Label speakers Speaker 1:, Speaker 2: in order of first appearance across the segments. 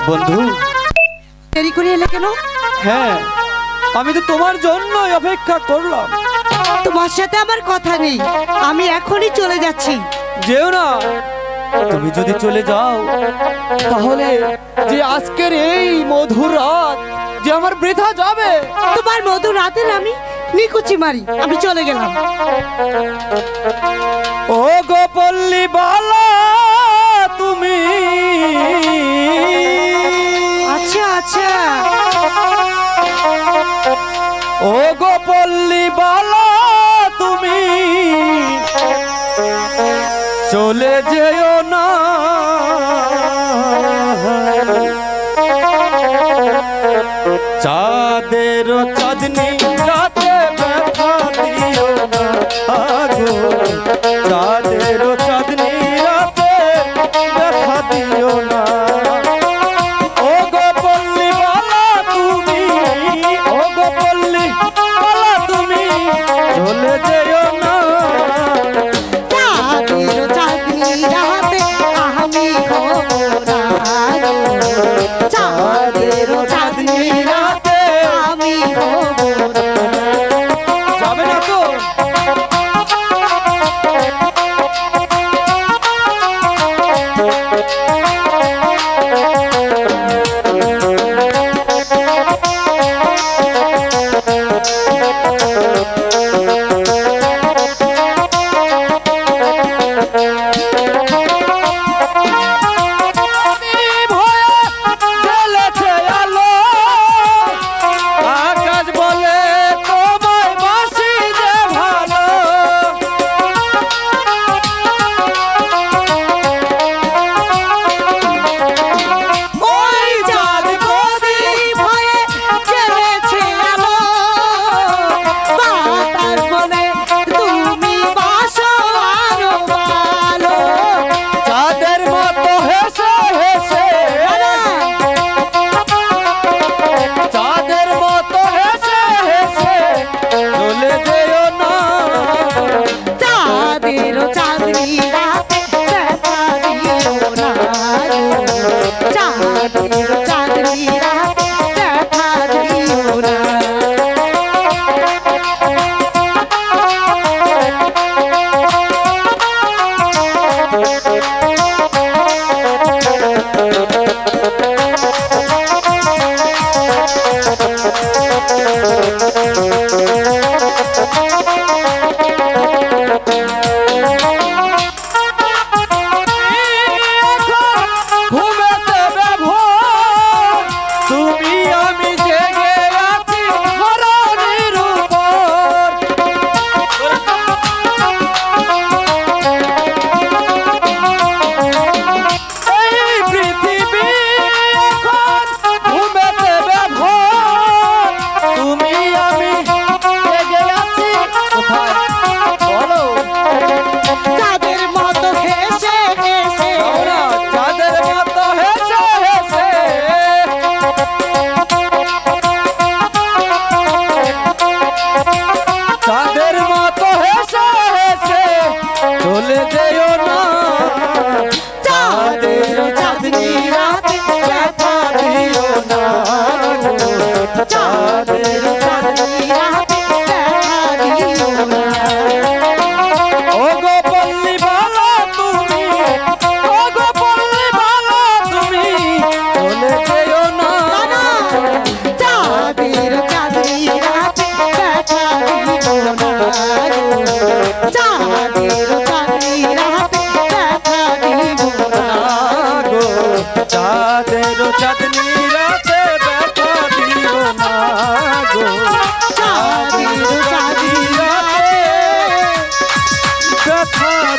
Speaker 1: বন্ধু
Speaker 2: দেরি করে এলে কেন?
Speaker 1: হ্যাঁ, আমি তো তোমার জন্যই অপেক্ষা করলাম।
Speaker 2: তোমার সাথে আমার কথা নেই, আমি এখনই চলে যাচ্ছি।
Speaker 1: যেও না, তুমি যদি চলে যাও তাহলে যে আজকের এই মধুর রাত যে আমার বৃথা যাবে।
Speaker 2: তোমার মধুর রাতের আমি নিকুচি মারি, আমি চলে গেলাম।
Speaker 1: ও গো পল্লী বালা তুমি,
Speaker 2: আচ্ছা আচ্ছা,
Speaker 1: ও গো পল্লী বালা তুমি চলে যেও না, চাঁদের চাঁদনি রাতে ব্যথা দিও না গো, চাঁদের চাঁদনি রাতে ব্যথা দিও না। ও গো পল্লী বালা তুমি, ও গো পল্লী বালা তুমি চলে যেও না,
Speaker 2: চাঁদের চাঁদনি রাতে আমি হব না গো, চাঁদের চাঁদনি রাতে আমি হব না।
Speaker 1: যাবে না তো?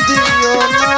Speaker 3: दियो ना।